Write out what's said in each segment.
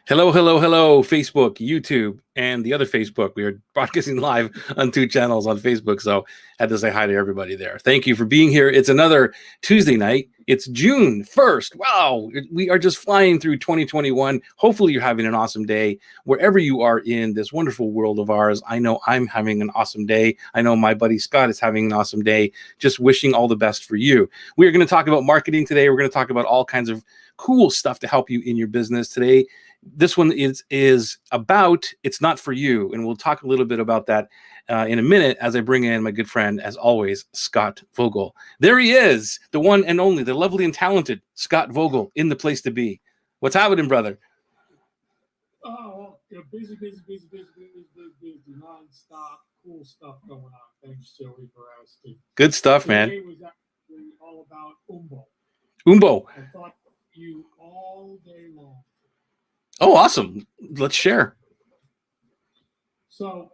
Hello, hello, hello, Facebook, YouTube, and the other Facebook. We are broadcasting live on two channels on Facebook, so I had to say hi to everybody there. Thank you for being here. It's another Tuesday night. It's June 1st. Wow, we are just flying through 2021. Hopefully, you're having an awesome day wherever you are in this wonderful world of ours. I know I'm having an awesome day. I know my buddy Scott is having an awesome day. Just wishing all the best for you. We are going to talk about marketing today. We're going to talk about all kinds of cool stuff to help you in your business today. This one is about it's not for you, and we'll talk a little bit about that in a minute as I bring in my good friend, as always, Scott Vogel. There he is, the one and only, the lovely and talented Scott Vogel, in the place to be. What's happening, brother? Oh, busy, non-stop, cool stuff going on. Thanks, Joey, for asking. Good stuff, man. Today was actually all about Umbo. Umbo. I thought you all day long. Oh, awesome. Let's share. So,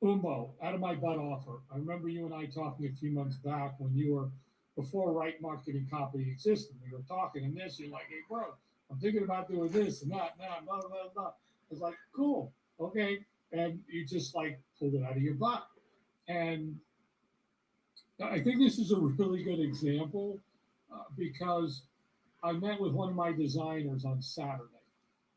Umbo, out of my butt offer. I remember you and I talking a few months back when you were, before Right Marketing Copy existed, we were talking and this, you're like, hey, bro, I'm thinking about doing this and that, blah, blah, blah. I was like, cool, okay. And you just like pulled it out of your butt. And I think this is a really good example because I met with one of my designers on Saturday,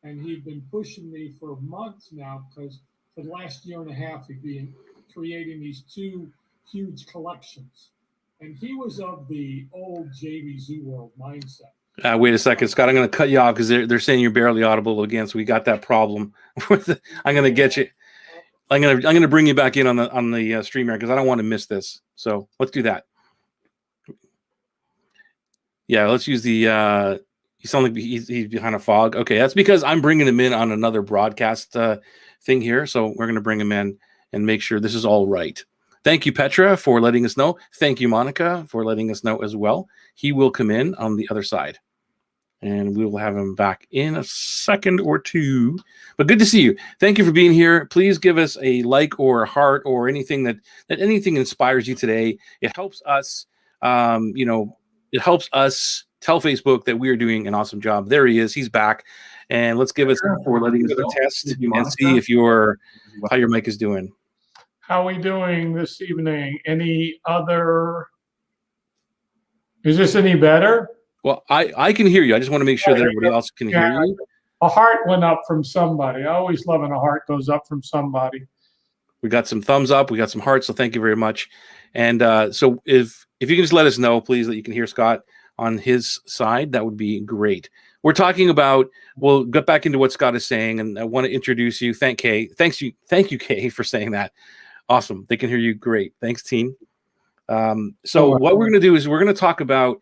and he'd been pushing me for months now because for the last year and a half, he'd been creating these two huge collections. And he was of the old JV Zoo World mindset. Wait a second, Scott. I'm going to cut you off because they're saying you're barely audible again. So we got that problem. I'm going to get you. I'm going to bring you back in on the stream here because I don't want to miss this. So let's do that. Yeah, let's use the. You sound like he's behind a fog. Okay, that's because I'm bringing him in on another broadcast thing here. So we're going to bring him in and make sure this is all right. Thank you, Petra, for letting us know. Thank you, Monica, for letting us know as well. He will come in on the other side, and we will have him back in a second or two. But good to see you. Thank you for being here. Please give us a like or a heart or anything that anything inspires you today. It helps us. It helps us tell Facebook that we are doing an awesome job. There he is. He's back. And let's give us for letting us test and see if how your mic is doing. How are we doing this evening? Any other? Is this any better? Well, I can hear you. I just want to make sure that everybody else can hear you. A heart went up from somebody. I always love when a heart goes up from somebody. We got some thumbs up. We got some hearts. So thank you very much. And so if you can just let us know, please, that you can hear Scott on his side, that would be great. We're talking about, we'll get back into what Scott is saying, and I want to introduce you. Thank you, Kay, for saying that. Awesome. They can hear you great. Thanks, team. So what we're going to do is we're going to talk about,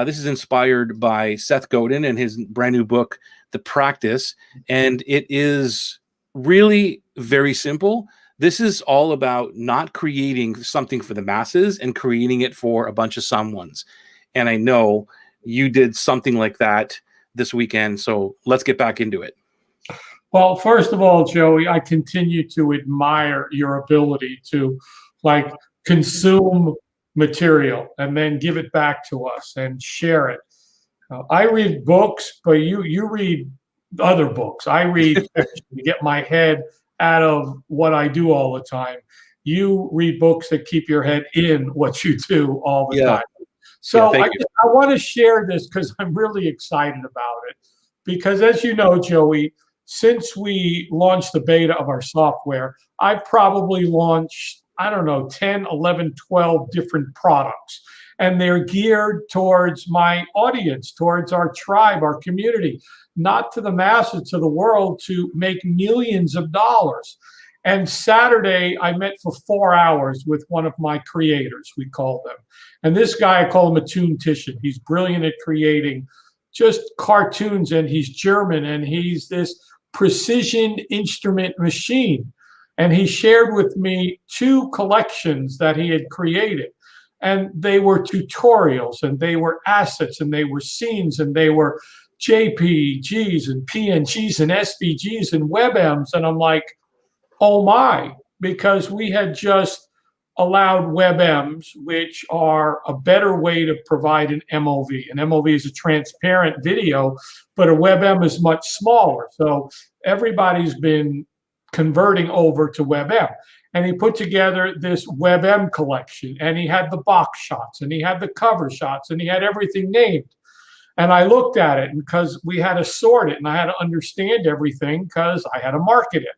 this is inspired by Seth Godin and his brand new book, The Practice, and it is really very simple. This is all about not creating something for the masses and creating it for a bunch of someones. And I know you did something like that this weekend. So let's get back into it. Well, first of all, Joey, I continue to admire your ability to consume material and then give it back to us and share it. I read books, but you read other books. I read to get my head out of what I do all the time. You read books that keep your head in what you do all the time. So I want to share this because I'm really excited about it. Because as you know, Joey, since we launched the beta of our software, I've probably launched, 10, 11, 12 different products. And they're geared towards my audience, towards our tribe, our community, not to the masses, to the world, to make millions of dollars. And Saturday, I met for 4 hours with one of my creators, we call them. And this guy, I call him a toon-tician. He's brilliant at creating just cartoons, and he's German, and he's this precision instrument machine. And he shared with me 2 collections that he had created. And they were tutorials, and they were assets, and they were scenes, and they were JPGs and PNGs and SVGs and WebMs. And I'm like, oh my, because we had just allowed WebMs, which are a better way to provide an MOV. An MOV is a transparent video, but a WebM is much smaller. So everybody's been converting over to WebM. And he put together this WebM collection, and he had the box shots, and he had the cover shots, and he had everything named. And I looked at it, because we had to sort it, and I had to understand everything because I had to market it.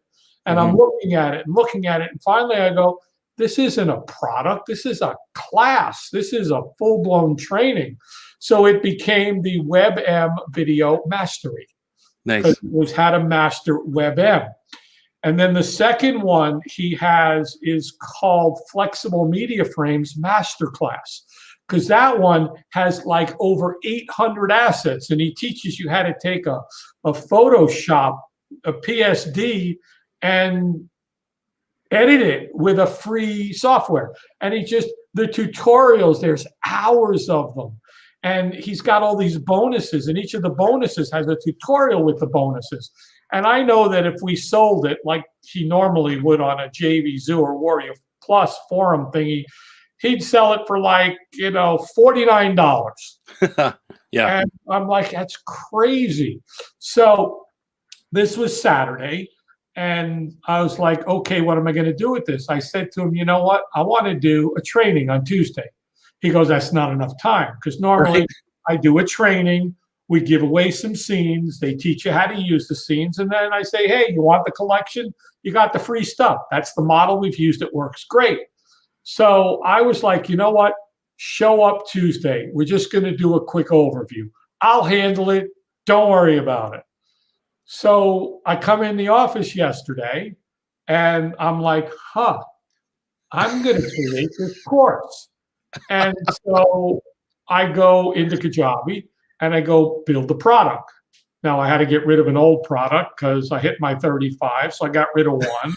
And I'm looking at it and looking at it, and finally I go, this isn't a product. This is a class. This is a full-blown training. So it became the WebM Video Mastery. Nice. It was how to master WebM. And then the second one he has is called Flexible Media Frames Masterclass, because that one has like over 800 assets. And he teaches you how to take a Photoshop, a PSD, and edit it with a free software. And the tutorials, there's hours of them. And he's got all these bonuses, and each of the bonuses has a tutorial with the bonuses. And I know that if we sold it like he normally would on a JVZoo or Warrior Plus forum thingy, he'd sell it for like, $49. Yeah. And I'm like, that's crazy. So this was Saturday. And I was like, okay, what am I going to do with this? I said to him, you know what? I want to do a training on Tuesday. He goes, that's not enough time, because normally I do a training. We give away some scenes. They teach you how to use the scenes. And then I say, hey, you want the collection? You got the free stuff. That's the model we've used. It works great. So I was like, you know what? Show up Tuesday. We're just going to do a quick overview. I'll handle it. Don't worry about it. So I come in the office yesterday, and I'm like, I'm going to create this course. And so I go into Kajabi, and I go build the product. Now, I had to get rid of an old product because I hit my 35, so I got rid of one.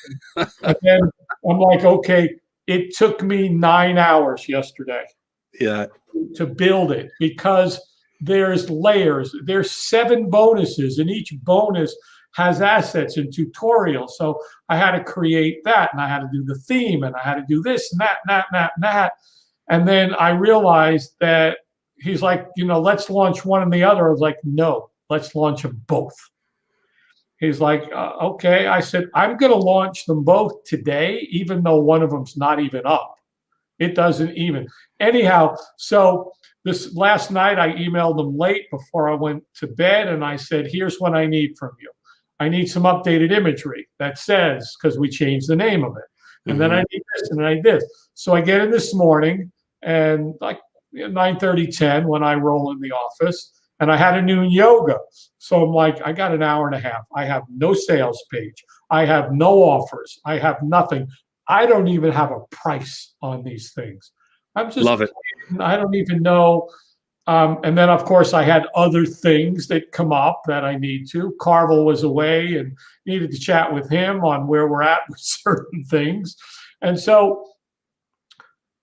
And then I'm like, okay, it took me 9 hours yesterday to build it, because there's layers. There's 7 bonuses, and each bonus has assets and tutorials. So I had to create that, and I had to do the theme, and I had to do this and that and that and that and that. And then I realized that he's like, let's launch one and the other. I was like, no, let's launch them both. He's like, okay. I said, I'm going to launch them both today, even though one of them's not even up. It doesn't even. Anyhow, so this last night I emailed them late before I went to bed, and I said, here's what I need from you. I need some updated imagery that says, because we changed the name of it. And then I need this, and I need this. So I get in this morning, and like 9:30, 10 when I roll in the office, and I had a noon yoga. So I'm like, I got an hour and a half. I have no sales page. I have no offers. I have nothing. I don't even have a price on these things. I'm just, love it. I don't even know. And then, of course, I had other things that come up that I need to. Carvel was away and needed to chat with him on where we're at with certain things. And so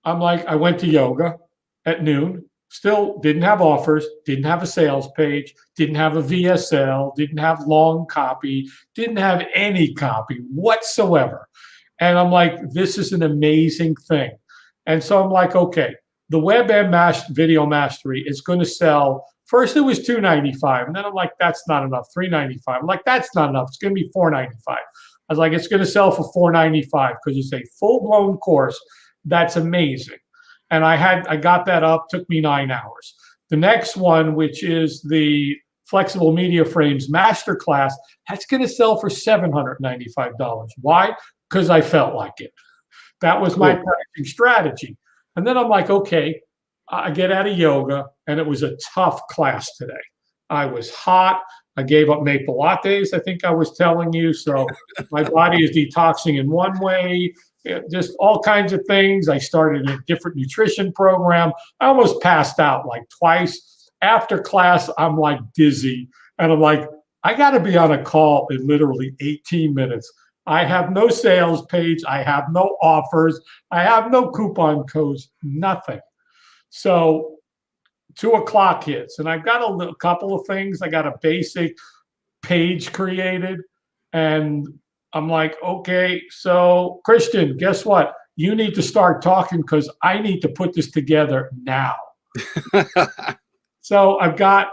I'm like, I went to yoga at noon, still didn't have offers, didn't have a sales page, didn't have a VSL, didn't have long copy, didn't have any copy whatsoever. And I'm like, this is an amazing thing. And so I'm like, okay, the WebM Video Mastery is going to sell. First, it was $295, and then I'm like, that's not enough. $395. I'm like, that's not enough. It's going to be $495. I was like, it's going to sell for $495 because it's a full-blown course. That's amazing. And I got that up. Took me 9 hours. The next one, which is the Flexible Media Frames Masterclass, that's going to sell for $795. Why? Because I felt like it. That was my pricing strategy. And then I'm like, okay, I get out of yoga, and it was a tough class today. I was hot. I gave up maple lattes, I think I was telling you. So my body is detoxing in one way, just all kinds of things. I started a different nutrition program. I almost passed out like twice. After class, I'm like dizzy. And I'm like, I got to be on a call in literally 18 minutes. I have no sales page. I have no offers. I have no coupon codes, nothing. So 2 o'clock hits, and I've got a couple of things. I got a basic page created, and I'm like, okay, so Christian, guess what? you need to start talking because I need to put this together now. So I've got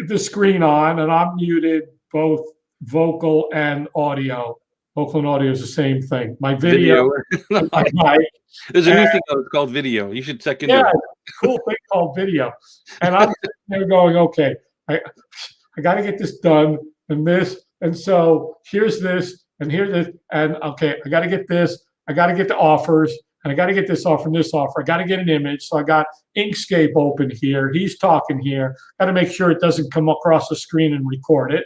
the screen on and I'm muted both vocal and audio. Vocal and audio is the same thing. My video. My mic. There's a new thing called video. You should check into it. Cool thing called video. And I'm sitting there going, okay, I got to get this done and this. And so here's this and here's this. And okay, I got to get this. I got to get the offers. And I got to get this offer and this offer. I got to get an image. So I got Inkscape open here. He's talking here. Got to make sure it doesn't come across the screen and record it.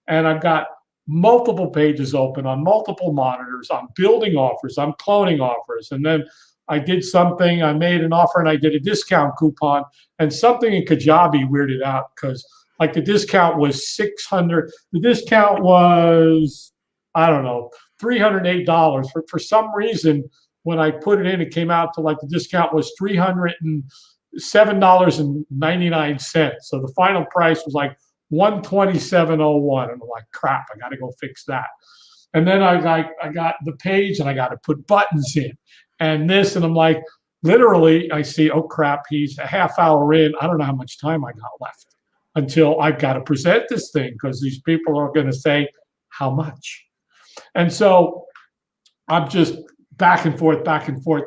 And I've got multiple pages open on multiple monitors. I'm building offers. I'm cloning offers. And then I did something. I made an offer and I did a discount coupon. And something in Kajabi weirded out because like the discount was $600. The discount was, I don't know, $308. For some reason, when I put it in, it came out to like the discount was $307.99. So the final price was like $127.01. And I'm like, crap, I got to go fix that. And then I got the page and I got to put buttons in and this. And I'm like, literally, I see, oh crap, he's a half hour in. I don't know how much time I got left until I've got to present this thing because these people are going to say, how much? And so I'm just back and forth,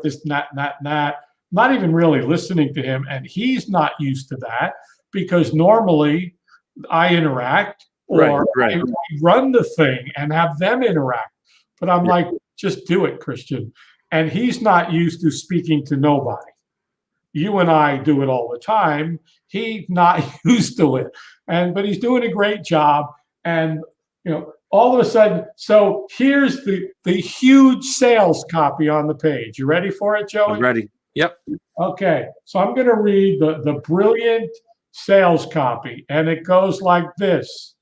this and that, and that, and that. Not even really listening to him. And he's not used to that because normally I interact or I run the thing and have them interact. But I'm like, just do it, Christian. And he's not used to speaking to nobody. You and I do it all the time. He's not used to it. But he's doing a great job. And, you know, all of a sudden, so here's the huge sales copy on the page. You ready for it, Joey? I'm ready. Yep. Okay. So I'm going to read the brilliant sales copy. And it goes like this.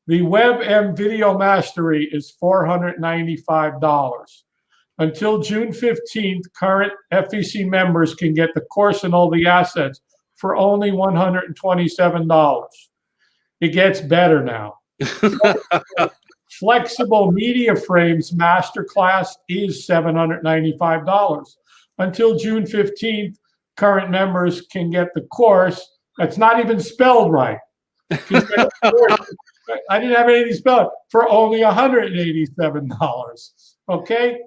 The WebM Video Mastery is $495. Until June 15th, current FEC members can get the course and all the assets for only $127. It gets better now. Flexible Media Frames Masterclass is $795. Until June 15th, current members can get the course. That's not even spelled right. I didn't have anything spelled for only $187. Okay.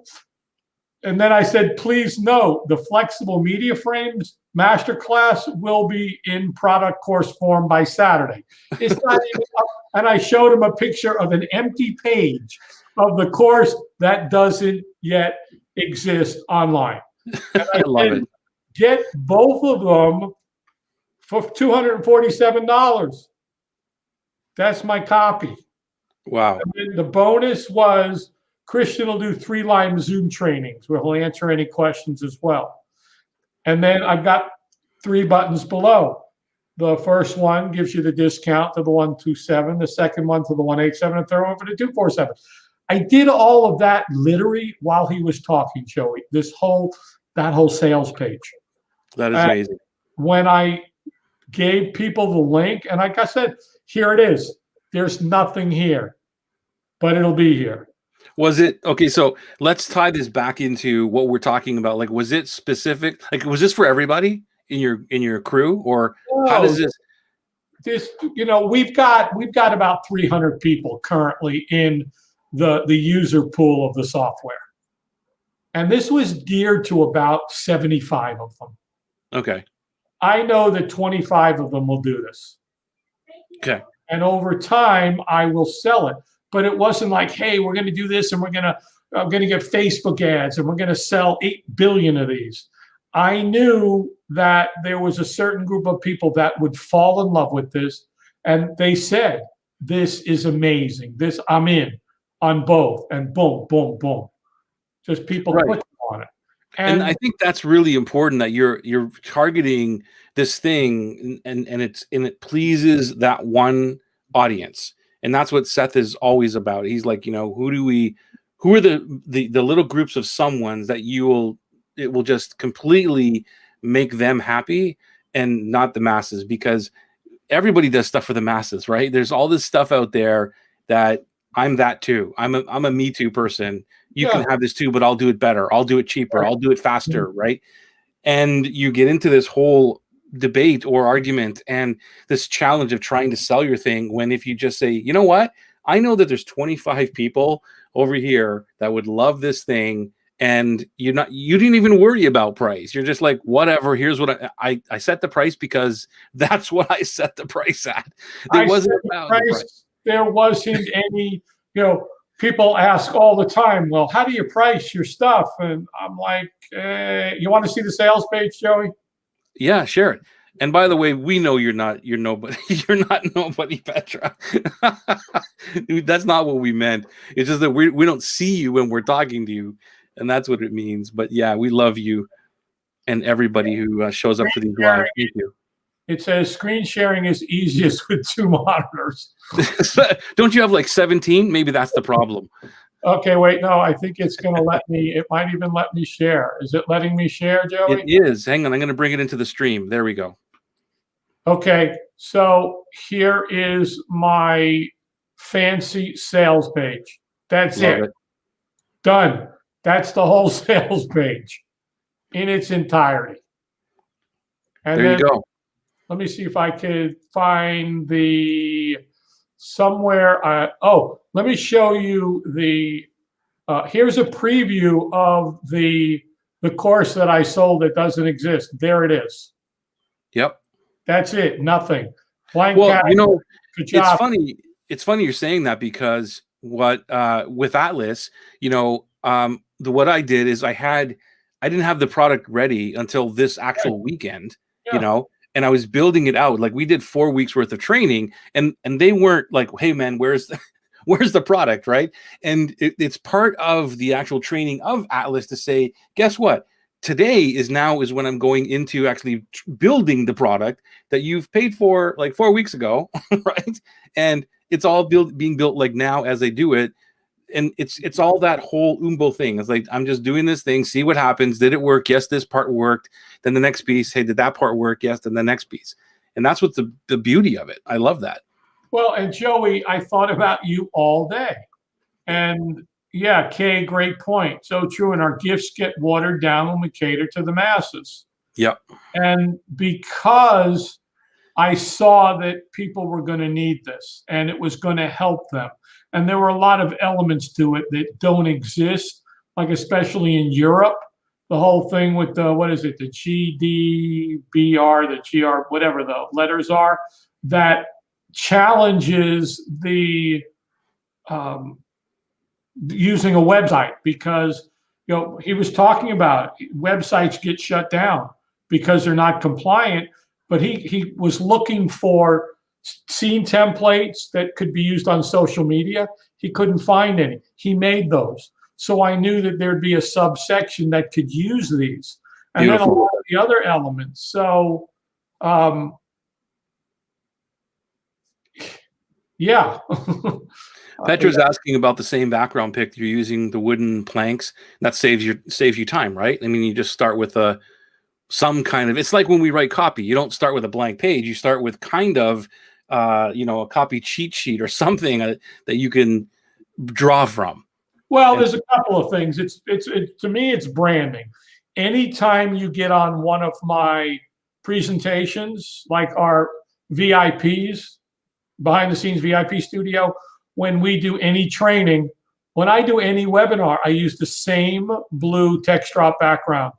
And then I said, please note the Flexible Media Frames Masterclass will be in product course form by Saturday. It's not even up. And I showed him a picture of an empty page of the course that doesn't yet exist online. And I love it. Get both of them for $247. That's my copy. Wow. And then the bonus was Christian will do 3-line Zoom trainings where he'll answer any questions as well. And then I've got 3 buttons below. The first one gives you the discount to the 127, the second one to the 187, and the third one for the 247. I did all of that literally while he was talking, Joey. That whole sales page. That is amazing. When I gave people the link, and like I said, here it is. There's nothing here, but it'll be here. Was it okay? So let's tie this back into what we're talking about. Like, was it specific? Like, was this for everybody in your crew, or how does this? We've got about 300 people currently in the user pool of the software, and this was geared to about 75 of them. Okay. I know that 25 of them will do this. Okay. And over time, I will sell it. But it wasn't like, hey, we're going to do this and we're going to get Facebook ads and we're going to sell 8 billion of these. I knew that there was a certain group of people that would fall in love with this. And they said, this is amazing. This, I'm in on both. And boom, boom, boom. Just people clicking on it. And I think that's really important that you're targeting this thing and it pleases that one audience. And that's what Seth is always about. He's like, who are the little groups of someones that it will just completely make them happy and not the masses, because everybody does stuff for the masses, right? There's all this stuff out there that I'm that too. I'm a Me Too person you can have this too, but I'll do it better. I'll do it cheaper. I'll do it faster. Right. And you get into this whole debate or argument and this challenge of trying to sell your thing, when if you just say, you know what, I know that there's 25 people over here that would love this thing, and you didn't even worry about price. You're just like, whatever, here's what I set the price because that's what I set the price at. It wasn't about the price. There wasn't any, people ask all the time, well, how do you price your stuff? And I'm like, you want to see the sales page, Joey? Yeah, share it. And by the way, we know you're nobody. You're not nobody, Petra. Dude, that's not what we meant. It's just that we don't see you when we're talking to you, and that's what it means. But yeah, we love you and everybody who shows up for these live. Thank you. It says screen sharing is easiest with 2 monitors. Don't you have like 17? Maybe that's the problem. Okay, wait, no, I think it's going to let me, it might even let me share. Is it letting me share, Joey? It is. Hang on, I'm going to bring it into the stream. There we go. Okay, so here is my fancy sales page. That's it. Done. That's the whole sales page in its entirety. And there you go. Let me see if I could find the somewhere. Let me show you the. Here's a preview of the course that I sold that doesn't exist. There it is. Yep. That's it. Nothing. Blank. Well, it's funny. It's funny you're saying that, because with Atlas, what I did is I didn't have the product ready until this actual weekend. Yeah. And I was building it out. Like, we did 4 weeks worth of training, and they weren't like, hey man, where's the product, right? And it's part of the actual training of Atlas to say, guess what? Today is when I'm going into actually building the product that you've paid for like 4 weeks ago, right? And it's all being built like now as they do it. And it's all that whole Umbo thing. It's like, I'm just doing this thing, see what happens. Did it work? Yes, this part worked. Then the next piece, hey, did that part work? Yes, then the next piece. And that's what's the beauty of it. I love that. Well, and Joey, I thought about you all day. And yeah, Kay, great point. So true. And our gifts get watered down when we cater to the masses. Yep. And because I saw that people were going to need this and it was going to help them. And there were a lot of elements to it that don't exist, like especially in Europe, the whole thing with the, what is it, the GDBR, the GR, whatever the letters are, that challenges the using a website, because he was talking about websites get shut down because they're not compliant, but he was looking for scene templates that could be used on social media. He couldn't find any. He made those. So I knew that there'd be a subsection that could use these. And Beautiful. Then a lot of the other elements. So, yeah. Petra's asking about the same background pic. You're using the wooden planks. That saves you time, right? I mean, you just start with some kind of, it's like when we write copy, you don't start with a blank page. You start with kind of, a copy cheat sheet or something that you can draw from. Well, there's a couple of things. It's to me, it's branding. Anytime you get on one of my presentations, like our VIPs, behind the scenes VIP studio, when we do any training, when I do any webinar, I use the same blue text drop background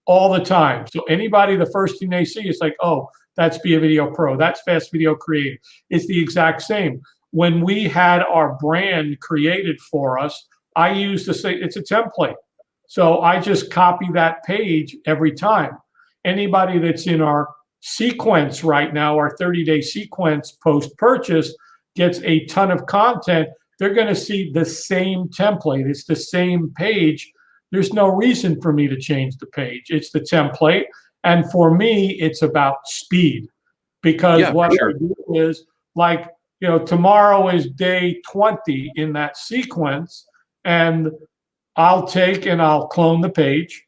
all the time. So anybody, the first thing they see is like, oh, that's Be a Video Pro. That's Fast Video Creative. It's the exact same. When we had our brand created for us, I used to say it's a template. So I just copy that page every time. Anybody that's in our sequence right now, our 30-day sequence post-purchase, gets a ton of content. They're going to see the same template. It's the same page. There's no reason for me to change the page. It's the template. And for me, it's about speed, because I do is like, tomorrow is day 20 in that sequence, and I'll take and I'll clone the page.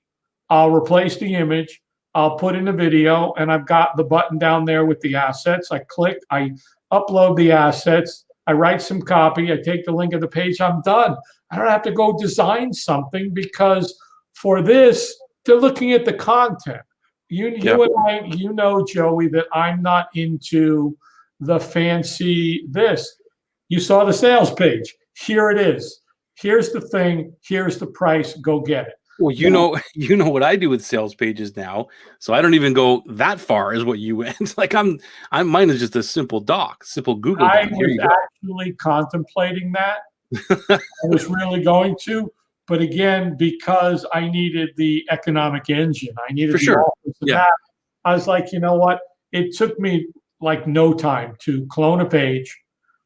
I'll replace the image. I'll put in a video, and I've got the button down there with the assets. I click, I upload the assets. I I write some copy, I take the link of the page, I'm done. I don't have to go design something because for this, they're looking at the content. You and I, you know, Joey, that I'm not into the fancy this. You saw the sales page. Here it is. Here's the thing. Here's the price. Go get it. Well, you know what I do with sales pages now, so I don't even go that far as what you went. Like mine is just a simple doc, simple Google doc. I was actually contemplating that. I was really going to, but again, because I needed the economic engine, I needed the offers and that. I was like, you know what? It took me like no time to clone a page.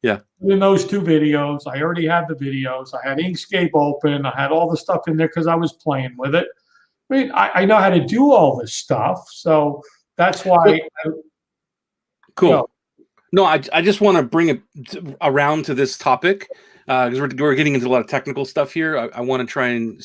Yeah. In those 2 videos, I already had the videos. I had Inkscape open. I had all the stuff in there because I was playing with it. I mean, I know how to do all this stuff, so that's why. Cool. No, I just want to bring it around to this topic because we're getting into a lot of technical stuff here. I want to try and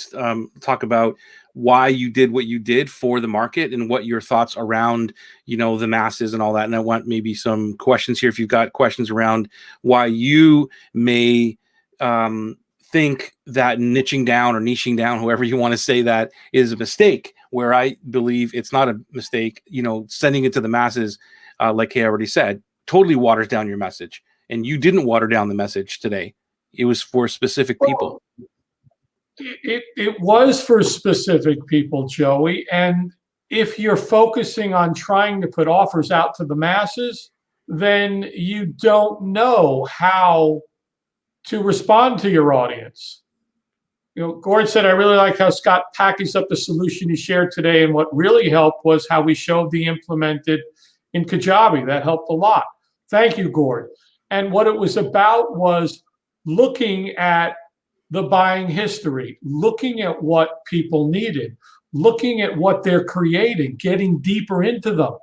talk about why you did what you did for the market and what your thoughts around, you know, the masses and all that. And I want maybe some questions here if you've got questions around why you may think that niching down or niching down, however you want to say that, is a mistake, where I believe it's not a mistake. You know, sending it to the masses, like Kay already said, totally waters down your message. And you didn't water down the message today. It was for specific people. It was for specific people, Joey. And if you're focusing on trying to put offers out to the masses, then you don't know how to respond to your audience. You know, Gord said, I really like how Scott packaged up the solution he shared today. And what really helped was how we showed the implemented in Kajabi. That helped a lot. Thank you, Gord. And what it was about was looking at the buying history, looking at what people needed, looking at what they're creating, getting deeper into them.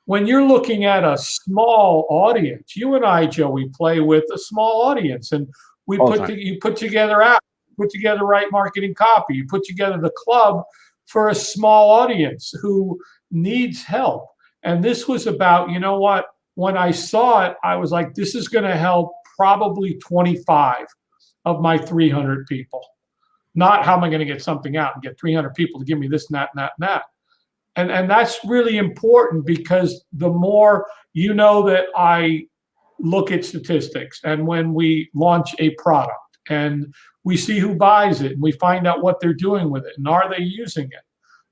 When you're looking at a small audience, you and I, Joey, play with a small audience, and you put together apps, put together right marketing copy, you put together the club for a small audience who needs help. And this was about, you know what, when I saw it, I was like, this is going to help probably 25 of my 300 people. Not how am I going to get something out and get 300 people to give me this and that and that and that. And that's really important, because the more, you know, that I look at statistics, and when we launch a product and we see who buys it and we find out what they're doing with it and are they using it,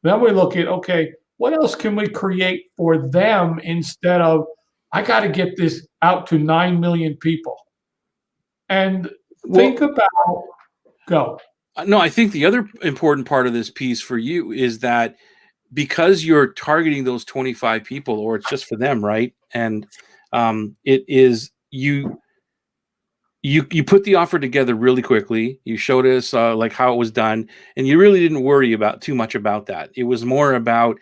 then we look at, okay, what else can we create for them instead of, I got to get this out to 9 million people. And think about, go. No, I think the other important part of this piece for you is that because you're targeting those 25 people, or it's just for them, right? And it is you put the offer together really quickly. You showed us like how it was done, and you really didn't worry about too much about that. It was more about,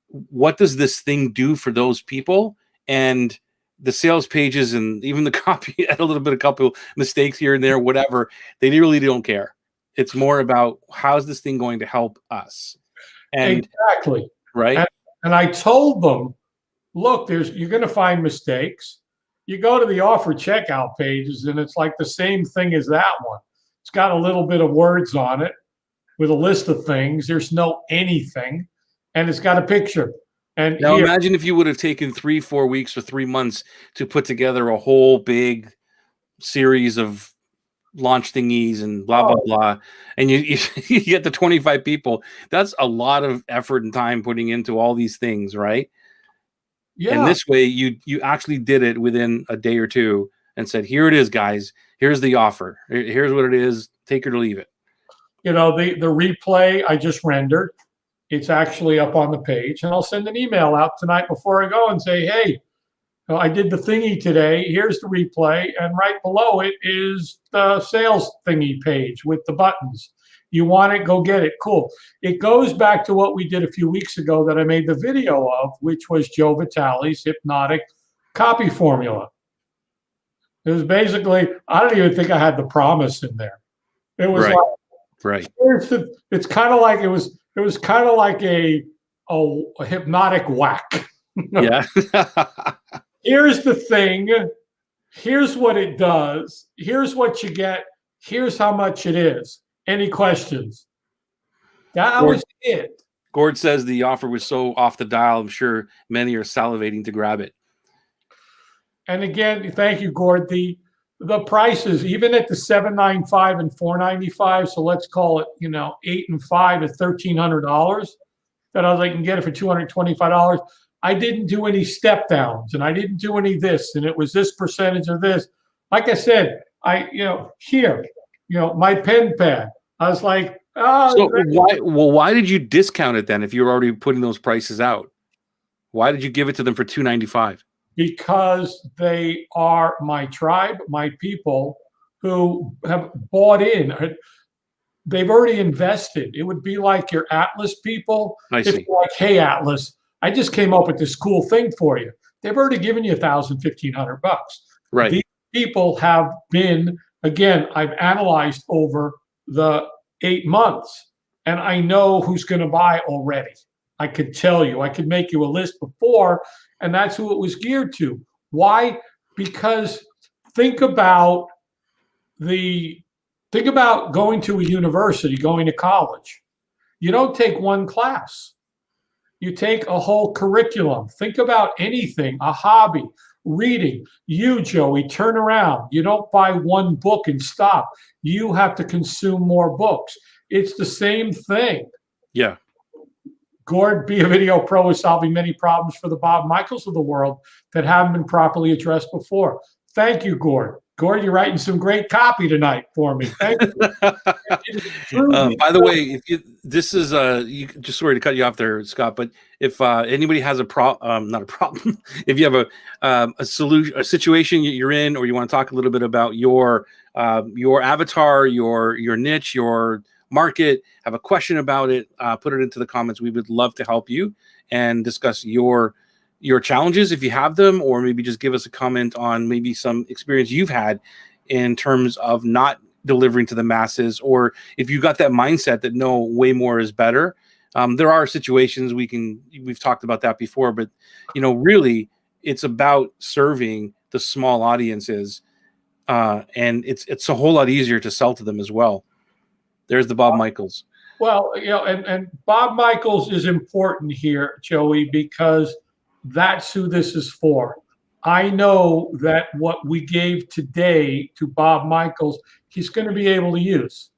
what does this thing do for those people? And the sales pages and even the copy had a little bit, a couple mistakes here and there, whatever. They really don't care. It's more about, how's this thing going to help us? And exactly. Right. And I told them, look, you're going to find mistakes. You go to the offer checkout pages and it's like the same thing as that one. It's got a little bit of words on it with a list of things. There's no anything, and it's got a picture. And now imagine if you would have taken 3-4 weeks or 3 months to put together a whole big series of launch thingies and blah blah blah, and you get the 25 people. That's a lot of effort and time putting into all these things, right? Yeah. And this way you actually did it within a day or two and said, here it is, guys, here's the offer, here's what it is, take it or leave it. You know, the replay I just rendered, it's actually up on the page, and I'll send an email out tonight before I go and say, hey, I did the thingy today. Here's the replay. And right below it is the sales thingy page with the buttons. You want it, go get it. Cool. It goes back to what we did a few weeks ago that I made the video of, which was Joe Vitale's hypnotic copy formula. It was basically, I don't even think I had the promise in there. It was right. It's kind of like, it was kind of like a hypnotic whack. Yeah. Here's the thing. Here's what it does. Here's what you get. Here's how much it is. Any questions? That was it. Gord says the offer was so off the dial, I'm sure many are salivating to grab it. And again, thank you, Gord. The prices, even at the $795 and $495, so let's call it, $8 and $5 at $1,300. That I was like, I can get it for $225. I didn't do any step downs, and I didn't do any this, and it was this percentage of this. Like I said, my pen pad. I was like, so why did you discount it then if you were already putting those prices out? Why did you give it to them for $295? Because they are my tribe, my people who have bought in. They've already invested. It would be like your Atlas people. I see. If you're like, hey, Atlas, I just came up with this cool thing for you. They've already given you $1,000, $1,500. Right. These people have been, again, I've analyzed over the 8 months, and I know who's going to buy already. I could tell you. I could make you a list before, and that's who it was geared to. Why? Because think about going to a university, going to college. You don't take one class. You take a whole curriculum. Think about anything, a hobby, reading. You, Joey, turn around. You don't buy one book and stop. You have to consume more books. It's the same thing. Yeah. Gord, be a video pro, is solving many problems for the Bob Michaels of the world that haven't been properly addressed before. Thank you, Gord. Gord, you're writing some great copy tonight for me. Thank you. By the way, you just sorry to cut you off there, Scott, but if anybody has not a problem, if you have a situation you're in, or you want to talk a little bit about your avatar, your niche, your market, have a question about it, put it into the comments. We would love to help you and discuss your challenges if you have them, or maybe just give us a comment on maybe some experience you've had in terms of not delivering to the masses, or if you got that mindset that no, way more is better. There are situations we've talked about that before, but really it's about serving the small audiences, and it's a whole lot easier to sell to them as well. There's the Bob Michaels. Well, and Bob Michaels is important here, Joey, because that's who this is for. I know that what we gave today to Bob Michaels, he's going to be able to use.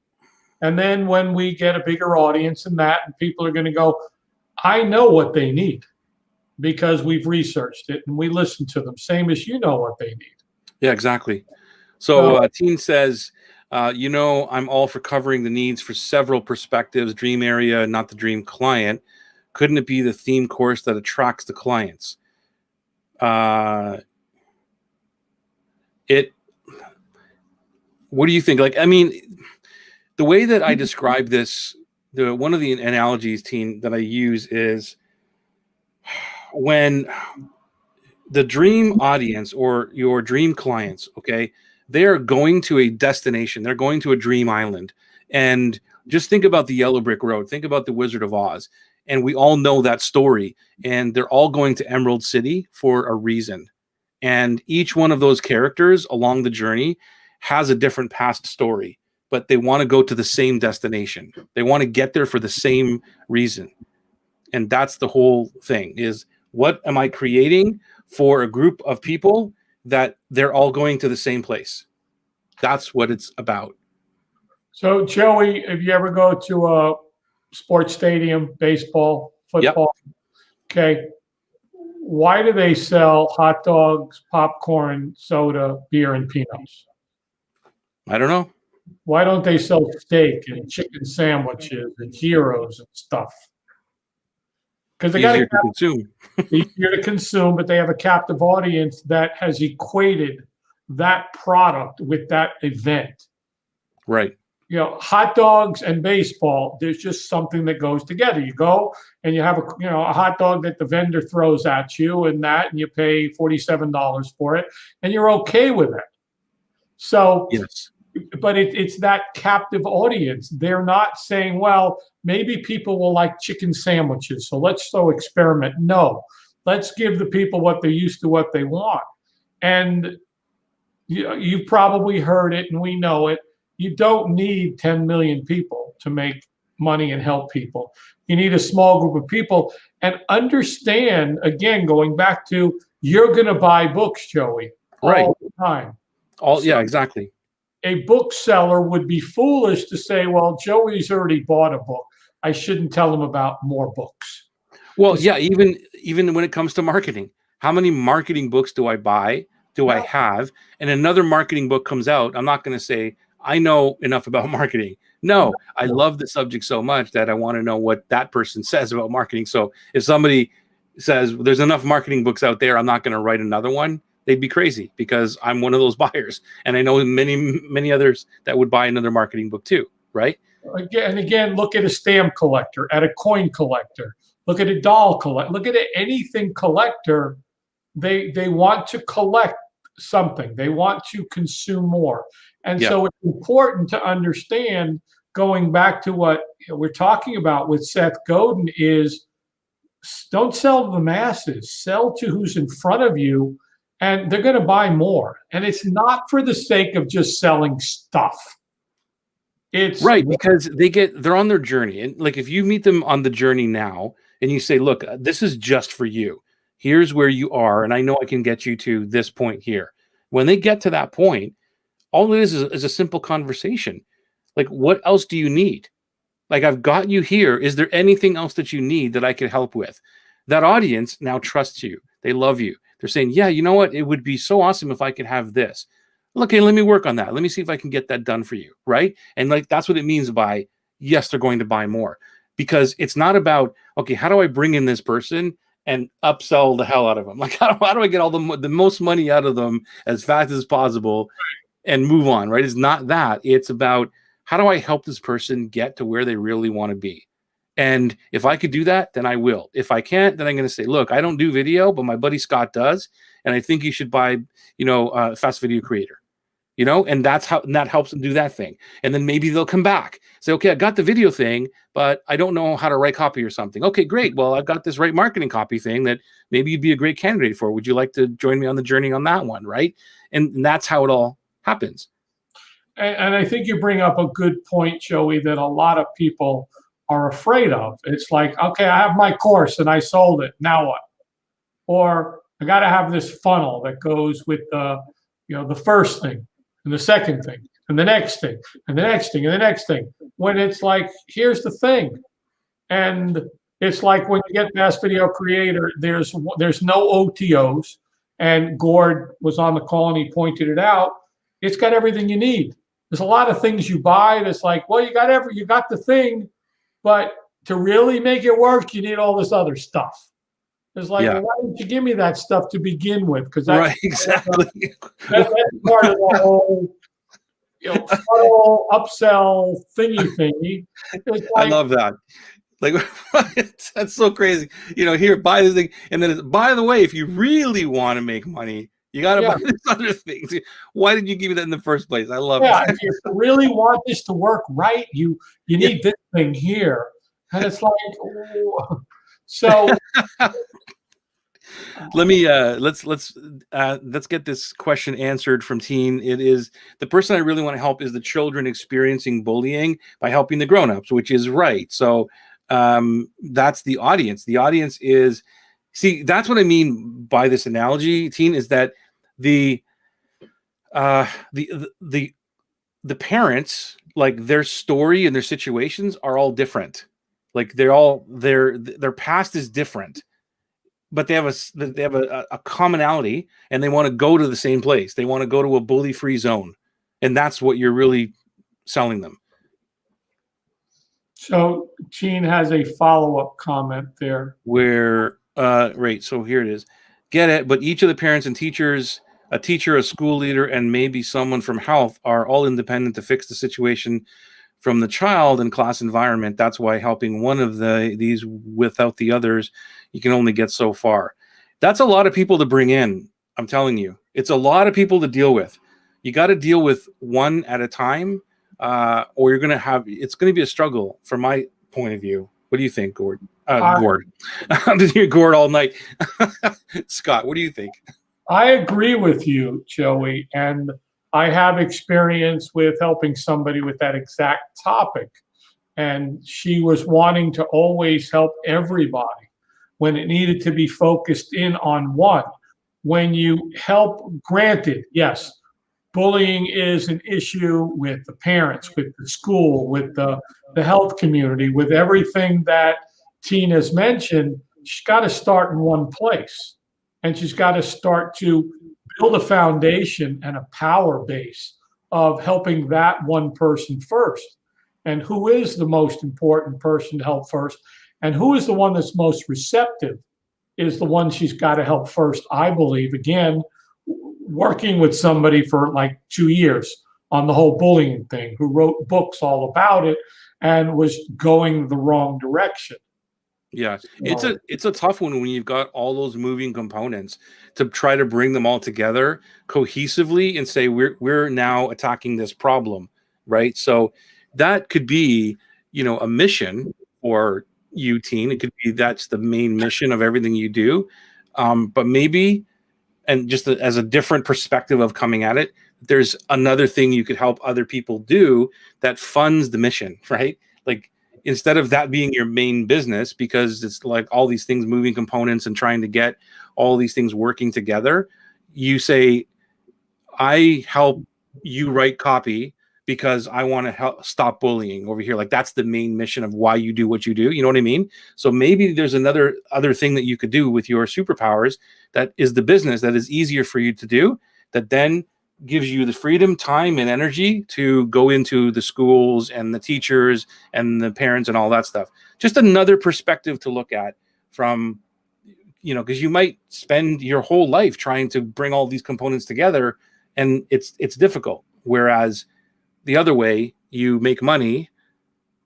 And then when we get a bigger audience than that, and people are going to go, I know what they need because we've researched it and we listen to them, same as you know what they need. Yeah, exactly. So Teen says, I'm all for covering the needs for several perspectives, dream area, not the dream client. Couldn't it be the theme course that attracts the clients? What do you think? The way that I describe this, one of the analogies, Teen, that I use is when the dream audience or your dream clients, okay, they're going to a destination. They're going to a dream island. And just think about the Yellow Brick Road. Think about the Wizard of Oz. And we all know that story. And they're all going to Emerald City for a reason. And each one of those characters along the journey has a different past story, but they want to go to the same destination. They want to get there for the same reason. And that's the whole thing, is what am I creating for a group of people that they're all going to the same place? That's what it's about. So, Joey, if you ever go to a sports stadium, baseball, football, yep. Okay, why do they sell hot dogs, popcorn, soda, beer, and peanuts? I don't know. Why don't they sell steak and chicken sandwiches and heroes and stuff? Because they got easier to consume. Easier to consume, but they have a captive audience that has equated that product with that event. Right. Hot dogs and baseball, there's just something that goes together. You go and you have a hot dog that the vendor throws at you and you pay $47 for it and you're okay with it. So, yes. But it's that captive audience. They're not saying, well, maybe people will like chicken sandwiches, so let's experiment. No, let's give the people what they're used to, what they want. And you've probably heard it and we know it. You don't need 10 million people to make money and help people. You need a small group of people, and understand, again, going back to, you're going to buy books, Joey, Right. all the time. Yeah, exactly. A bookseller would be foolish to say, well, Joey's already bought a book, I shouldn't tell him about more books. Well, yeah, even when it comes to marketing, how many marketing books do I buy? Do I have? And another marketing book comes out. I'm not going to say I know enough about marketing. No, I love the subject so much that I want to know what that person says about marketing. So if somebody says there's enough marketing books out there, I'm not going to write another one, they'd be crazy, because I'm one of those buyers. And I know many others that would buy another marketing book too, right? Again, look at a stamp collector, at a coin collector, look at a doll collector, look at anything collector. They want to collect something. They want to consume more. And so it's important to understand, going back to what we're talking about with Seth Godin, is don't sell to the masses, sell to who's in front of you, and they're going to buy more. And it's not for the sake of just selling stuff. It's right, because they're on their journey. And like, if you meet them on the journey now and you say, look, this is just for you. Here's where you are, and I know I can get you to this point here. When they get to that point, all it is a simple conversation. Like, what else do you need? Like, I've got you here. Is there anything else that you need that I can help with? That audience now trusts you. They love you. They're saying, yeah, you know what? It would be so awesome if I could have this. Okay, let me work on that. Let me see if I can get that done for you, right? And like, that's what it means by, yes, they're going to buy more. Because it's not about, okay, how do I bring in this person and upsell the hell out of them? Like, how do I get all the most money out of them as fast as possible and move on, right? It's not that. It's about, how do I help this person get to where they really want to be? And if I could do that, then I will. If I can't, then I'm going to say, look, I don't do video, but my buddy Scott does. And I think you should buy, Fast Video Creator. And that helps them do that thing. And then maybe they'll come back, say, okay, I got the video thing, but I don't know how to write copy or something. Okay, great. Well, I've got this marketing copy thing that maybe you'd be a great candidate for. Would you like to join me on the journey on that one? Right. And that's how it all happens. And I think you bring up a good point, Joey, that a lot of people are afraid of. It's like, okay, I have my course and I sold it. Now what? Or I got to have this funnel that goes with the first thing, and the second thing, and the next thing, and the next thing, and the next thing. When it's like, here's the thing. And it's like, when you get Fast Video Creator, there's no OTOs. And Gord was on the call and he pointed it out. It's got everything you need. There's a lot of things you buy that's like, well, you got the thing, but to really make it work, you need all this other stuff. It's like, well, why didn't you give me that stuff to begin with? Because that's right, exactly. That's part of the whole funnel upsell thingy. It's like, I love that. Like, that's so crazy. Here, buy this thing, and then by the way, if you really want to make money, you got to buy these other things. Why did you give me that in the first place? I love it. If you really want this to work right, you need this thing here, and it's like, so. Let me let's get this question answered from Teen. It is, the person I really want to help is the children experiencing bullying by helping the grown-ups, which is right. So that's the audience. The audience is, see, that's what I mean by this analogy, Teen, is that the parents, like, their story and their situations are all different. Like, their past is different, but they have a commonality, and they want to go to the same place. They want to go to a bully-free zone, and that's what you're really selling them. So Gene has a follow-up comment there. Where right, so here it is. Get it, but each of the parents and teachers, a teacher, a school leader, and maybe someone from health are all independent to fix the situation from the child and class environment. That's why helping one of these without the others, you can only get so far. That's a lot of people to bring in. I'm telling you, it's a lot of people to deal with. You got to deal with one at a time, or it's going to be a struggle from my point of view. What do you think, Gord? Gord. I'm just here, Gord, all night. Scott, what do you think? I agree with you, Joey, and I have experience with helping somebody with that exact topic. And she was wanting to always help everybody when it needed to be focused in on one. When you help, granted, yes, bullying is an issue with the parents, with the school, with the health community, with everything that Tina's mentioned. She's got to start in one place. And she's got to start to build a foundation and a power base of helping that one person first. And who is the most important person to help first? And who is the one that's most receptive is the one she's got to help first, I believe. Again, working with somebody for like 2 years on the whole bullying thing, who wrote books all about it and was going the wrong direction. Yeah, it's a tough one when you've got all those moving components to try to bring them all together cohesively and say we're now attacking this problem, right? So that could be, a mission for you, teen. It could be that's the main mission of everything you do, but maybe, and just as a different perspective of coming at it, there's another thing you could help other people do that funds the mission, right? Like, instead of that being your main business, because it's like all these things, moving components and trying to get all these things working together, you say, I help you write copy because I want to help stop bullying over here. Like, that's the main mission of why you do what you do. You know what I mean? So maybe there's other thing that you could do with your superpowers that is the business that is easier for you to do, that then gives you the freedom, time, and energy to go into the schools and the teachers and the parents and all that stuff. Just another perspective to look at from, because you might spend your whole life trying to bring all these components together, and it's difficult. Whereas the other way, you make money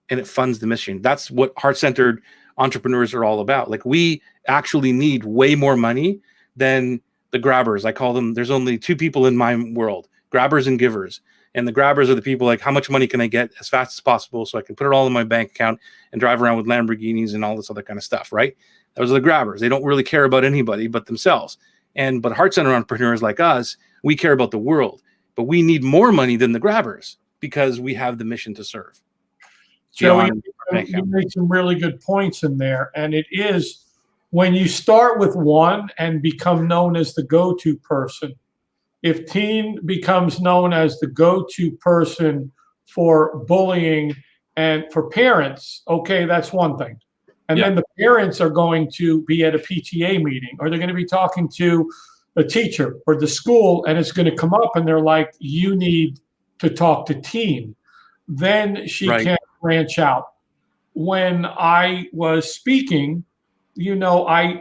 and it funds the mission. That's what heart-centered entrepreneurs are all about. Like, we actually need way more money than the grabbers. I call them, there's only two people in my world, grabbers and givers. And the grabbers are the people like, how much money can I get as fast as possible so I can put it all in my bank account and drive around with Lamborghinis and all this other kind of stuff, right? Those are the grabbers. They don't really care about anybody but themselves. But heart-centered entrepreneurs like us, we care about the world, but we need more money than the grabbers because we have the mission to serve. Joey, you made some really good points in there. And it is, when you start with one and become known as the go-to person, if teen becomes known as the go-to person for bullying and for parents, okay, that's one thing. And then the parents are going to be at a PTA meeting, or they're going to be talking to a teacher or the school, and it's going to come up and they're like, you need to talk to teen. Then she can branch out. When I was speaking, a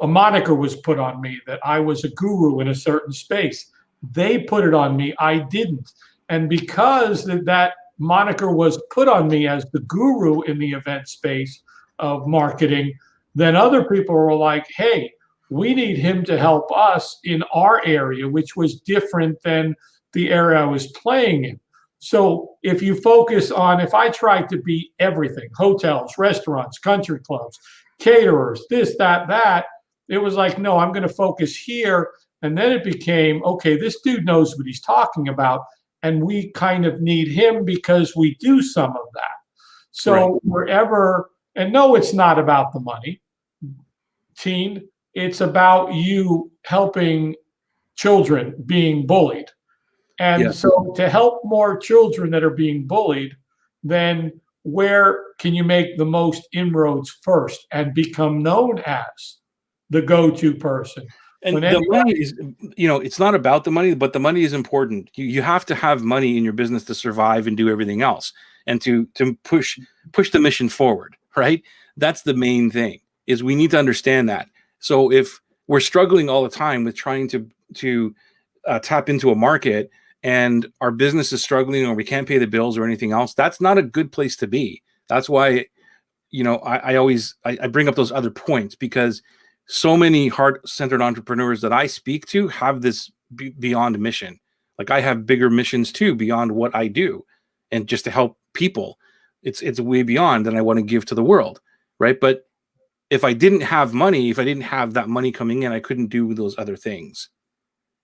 moniker was put on me that I was a guru in a certain space. They put it on me. I didn't. And because that moniker was put on me as the guru in the event space of marketing, then other people were like, hey, we need him to help us in our area, which was different than the area I was playing in. So if you focus on, if I tried to be everything, hotels, restaurants, country clubs, caterers, this, that, it was like, no, I'm going to focus here. And then it became, okay, this dude knows what he's talking about. And we kind of need him because we do some of that. So wherever, and no, it's not about the money, teen. It's about you helping children being bullied. And so to help more children that are being bullied, then where can you make the most inroads first and become known as the go-to person? And the money is, it's not about the money, but the money is important. You have to have money in your business to survive and do everything else, and to push the mission forward, right? That's the main thing, is we need to understand that. So if we're struggling all the time with trying to tap into a market, and our business is struggling, or we can't pay the bills or anything else, that's not a good place to be. That's why, I bring up those other points, because so many heart-centered entrepreneurs that I speak to have this beyond mission. Like, I have bigger missions too, beyond what I do, and just to help people. It's way beyond than I want to give to the world, right? But if I didn't have money, if I didn't have that money coming in, I couldn't do those other things.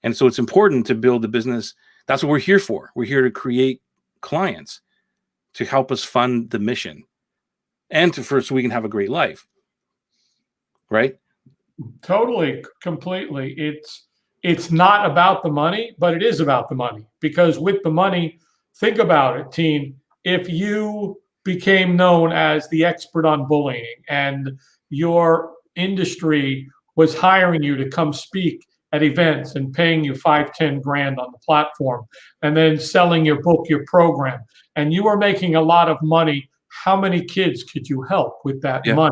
And so it's important to build a business. That's what we're here for. We're here to create clients to help us fund the mission and so we can have a great life. Right? Totally, completely. It's not about the money, but it is about the money, because with the money, think about it, team. If you became known as the expert on bullying and your industry was hiring you to come speak at events and paying you 5, 10 grand on the platform and then selling your book, your program, and you were making a lot of money, how many kids could you help with that money?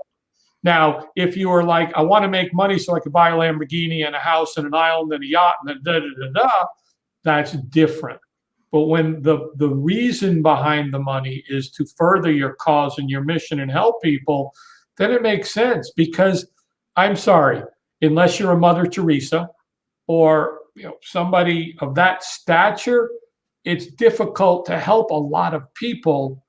Now, if you were like, I want to make money so I could buy a Lamborghini and a house and an island and a yacht and that's different. But when the reason behind the money is to further your cause and your mission and help people, then it makes sense. Because I'm sorry, unless you're a Mother Teresa or somebody of that stature, it's difficult to help a lot of people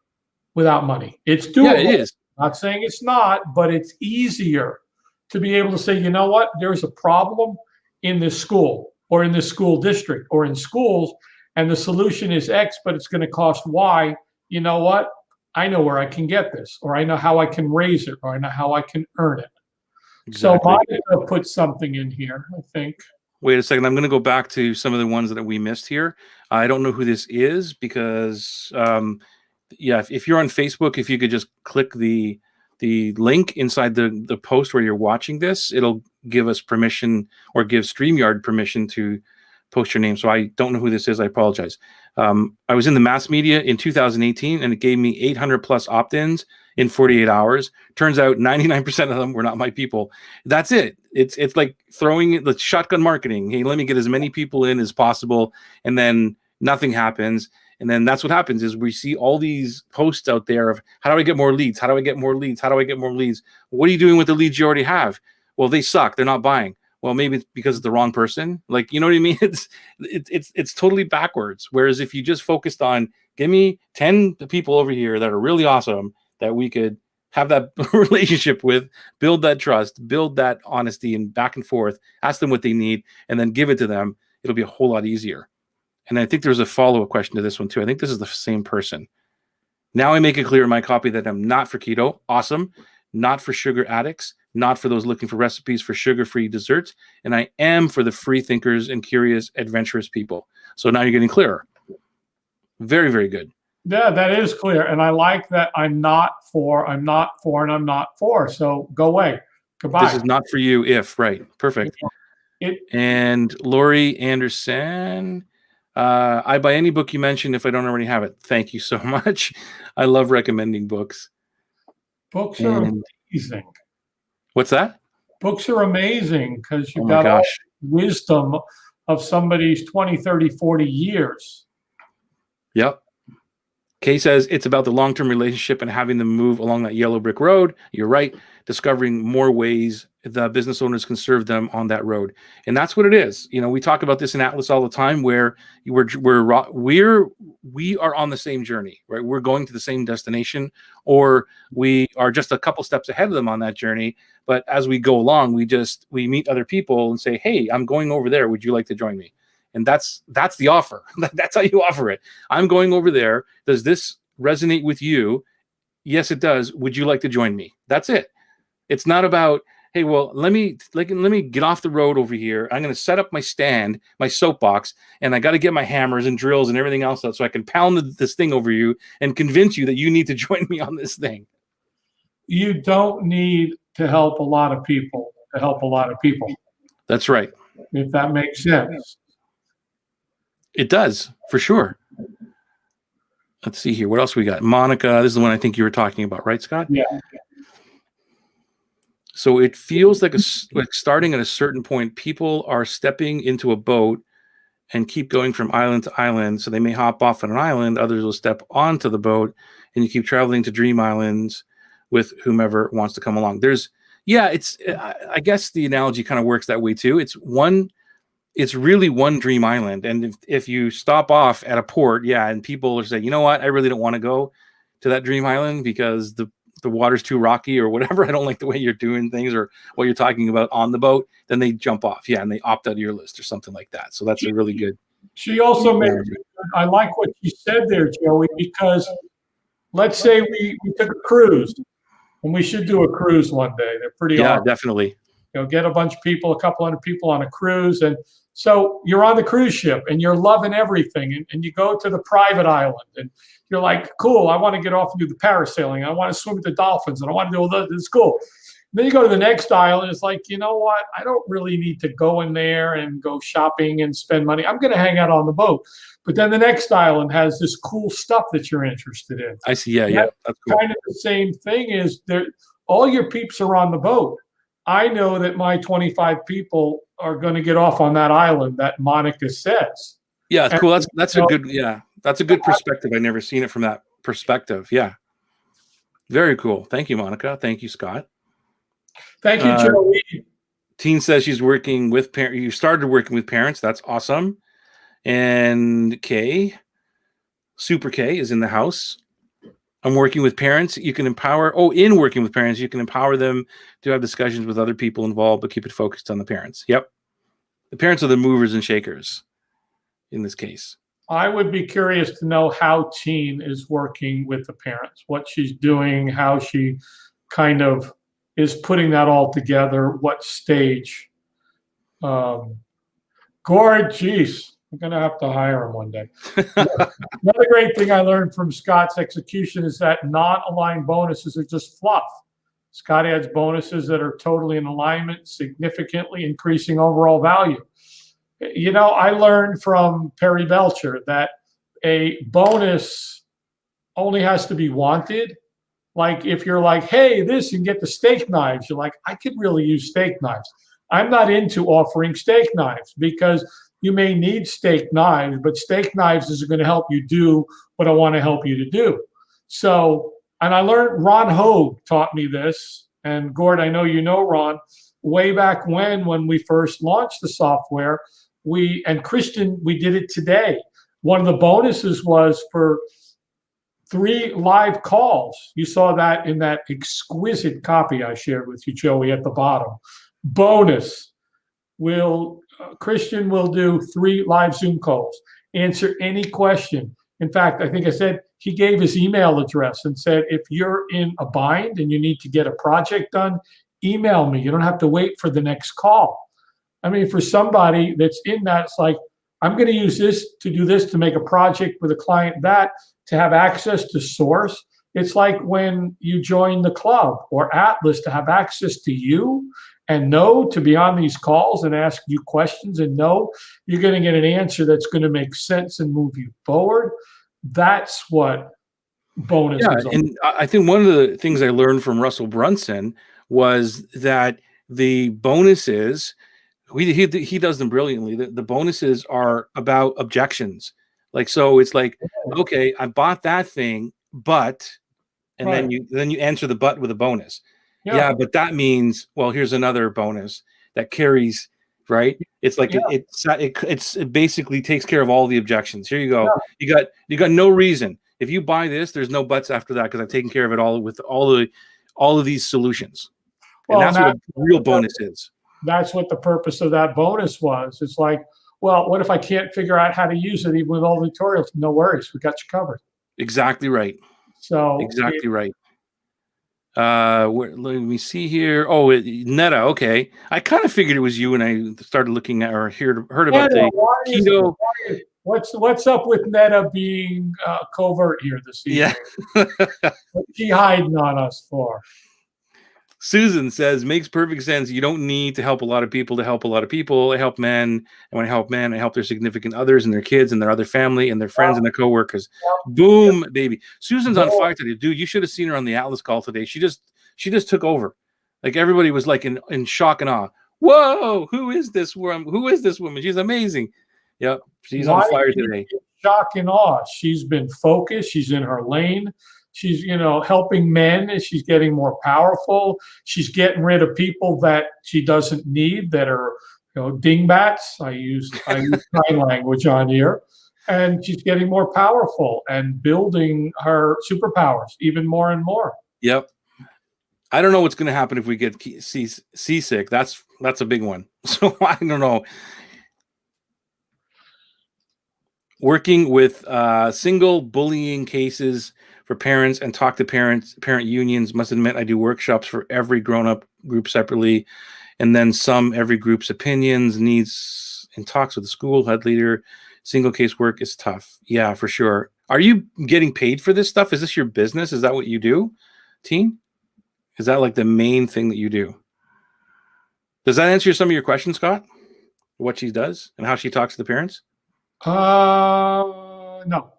without money. It's doable. Yeah, it is. Not saying it's not, but it's easier to be able to say, you know what, there's a problem in this school or in this school district or in schools, and the solution is X, but it's going to cost Y. You know what? I know where I can get this, or I know how I can raise it, or I know how I can earn it. Exactly. So Monica put something in here, I think. Wait a second. I'm going to go back to some of the ones that we missed here. I don't know who this is because if you're on Facebook, if you could just click the link inside the post where you're watching this, it'll give us permission or give StreamYard permission to post your name. So I don't know who this is. I apologize. I was in the mass media in 2018 and it gave me 800 plus opt-ins in 48 hours. Turns out 99% of them were not my people. That's it. It's like throwing the shotgun marketing. Hey, let me get as many people in as possible. And then nothing happens. And then that's what happens is we see all these posts out there of how do I get more leads? How do I get more leads? How do I get more leads? What are you doing with the leads you already have? Well, they suck. They're not buying. Well, maybe it's because it's the wrong person. Like, you know what I mean? It's totally backwards. Whereas if you just focused on give me 10 people over here that are really awesome that we could have that relationship with, build that trust, build that honesty and back and forth, ask them what they need, and then give it to them, it'll be a whole lot easier. And I think there's a follow-up question to this one too. I think this is the same person. Now I make it clear in my copy that I'm not for keto. Awesome. Not for sugar addicts. Not for those looking for recipes for sugar-free desserts. And I am for the free thinkers and curious, adventurous people. So now you're getting clearer. Very, very good. Yeah, that is clear. And I like that I'm not for, and I'm not for. So go away. Goodbye. This is not for you if, right. Perfect. And Lori Anderson, I buy any book you mentioned if I don't already have it. Thank you so much. I love recommending books. Books are amazing. What's that? Books are amazing because you've got all the wisdom of somebody's 20, 30, 40 years. Yep. Kay says it's about the long-term relationship and having them move along that yellow brick road. You're right. Discovering more ways the business owners can serve them on that road. And that's what it is. You know, we talk about this in Atlas all the time where we are on the same journey, right? We're going to the same destination, or we are just a couple steps ahead of them on that journey. But as we go along, we meet other people and say, hey, I'm going over there. Would you like to join me? And that's the offer. That's how you offer it. I'm going over there. Does this resonate with you? Yes, it does. Would you like to join me? That's it. It's not about, hey, well, let me get off the road over here. I'm going to set up my stand, my soapbox, and I got to get my hammers and drills and everything else out so I can pound this thing over you and convince you that you need to join me on this thing. You don't need to help a lot of people to help a lot of people. That's right. If that makes sense. It does, for sure. Let's see here. What else we got? Monica, this is the one I think you were talking about, right, Scott? Yeah. So it feels like starting at a certain point, people are stepping into a boat and keep going from island to island. So they may hop off on an island. Others will step onto the boat, and you keep traveling to dream islands with whomever wants to come along. I guess the analogy kind of works that way too. It's really one dream island. And if you stop off at a port, and people are saying, you know what, I really don't want to go to that dream island because the the water's too rocky or whatever, I don't like the way you're doing things or what you're talking about on the boat, then they jump off. Yeah, and they opt out of your list or something like that. So that's a really good. She also mentioned, I like what you said there, Joey, because let's say we took a cruise, and we should do a cruise one day. They're pretty awesome. Definitely. Get a bunch of people, a couple hundred people on a cruise. And so you're on the cruise ship and you're loving everything. And you go to the private island and you're like, cool, I want to get off and do the parasailing. I want to swim with the dolphins and I want to do all that. It's cool. Then you go to the next island. It's like, you know what? I don't really need to go in there and go shopping and spend money. I'm going to hang out on the boat. But then the next island has this cool stuff that you're interested in. I see. Yeah. That's cool. Kind of the same thing is all your peeps are on the boat. I know that my 25 people are going to get off on that island that Monica says. Yeah, it's cool. That's a good, that's a good perspective. I've never seen it from that perspective. Yeah. Very cool. Thank you, Monica. Thank you, Scott. Thank you, Joey. Teen says she's working with parents. You started working with parents. That's awesome. And Super K is in the house. I'm working with parents. You can empower. In working with parents, you can empower them to have discussions with other people involved, but keep it focused on the parents. Yep. The parents are the movers and shakers in this case. I would be curious to know how Teen is working with the parents, what she's doing, how she kind of is putting that all together, what stage. Gord, geez. I'm going to have to hire him one day. Another great thing I learned from Scott's execution is that non-aligned bonuses are just fluff. Scott adds bonuses that are totally in alignment, significantly increasing overall value. I learned from Perry Belcher that a bonus only has to be wanted. Like if you're like, hey, this and get the steak knives, you're like, I could really use steak knives. I'm not into offering steak knives because you may need steak knives, but steak knives is going to help you do what I want to help you to do. So, and I learned, Ron Hogue taught me this, and Gord, I know you know Ron, way back when we first launched the software, and Christian, we did it today. One of the bonuses was for 3 live calls. You saw that in that exquisite copy I shared with you, Joey, at the bottom. Bonus. Christian will do 3 live Zoom calls, answer any question. In fact, I think I said he gave his email address and said, if you're in a bind and you need to get a project done, email me. You don't have to wait for the next call. I mean, for somebody that's in that, it's like, I'm going to use this to do this, to make a project with a client, that to have access to source. It's like when you join the club or Atlas, to have access to you and know to be on these calls and ask you questions and know you're going to get an answer that's going to make sense and move you forward. That's what bonus is. And I think one of the things I learned from Russell Brunson was that the bonuses, he does them brilliantly. The bonuses are about objections. Like, so it's like, okay, I bought that thing, but, and Right. then you answer the but with a bonus. Yeah, but that means, well, here's another bonus that carries, right? It's like it basically takes care of all the objections. Here you go. Yeah. You got no reason. If you buy this, there's no buts after that because I've taken care of it all with all of these solutions. And that's what a real bonus is. That's what the purpose of that bonus was. It's like, well, what if I can't figure out how to use it even with all the tutorials? No worries, we got you covered. Exactly right. So exactly right. Let me see here. Oh, Netta. Okay, I kind of figured it was you when I started looking at or heard about the keto. What's up with Netta being covert here this evening? Yeah, what's she hiding on us for? Susan says, makes perfect sense. You don't need to help a lot of people to help a lot of people. I help men, and when I help men, I help their significant others and their kids and their other family and their friends and their coworkers. Boom, baby. Susan's on fire today, dude. You should have seen her on the Atlas call today. She just took over. Like everybody was like in shock and awe. Whoa, who is this woman? Who is this woman? She's amazing. Yep, she's on fire today. Shock and awe. She's been focused. She's in her lane. She's, helping men, and she's getting more powerful. She's getting rid of people that she doesn't need, that are, dingbats. I use kind language on here. And she's getting more powerful and building her superpowers even more and more. Yep. I don't know what's going to happen if we get seasick. That's a big one. So I don't know. Working with single bullying cases for parents and talk to parent unions. Must admit, I do workshops for every grown-up group separately, and then some every group's opinions, needs, and talks with the school head leader. Single case work is tough. Yeah, for sure. Are you getting paid for this stuff? Is this your business? Is that what you do, team? Is that like the main thing that you do? Does that answer some of your questions, Scott? What she does and how she talks to the parents? No.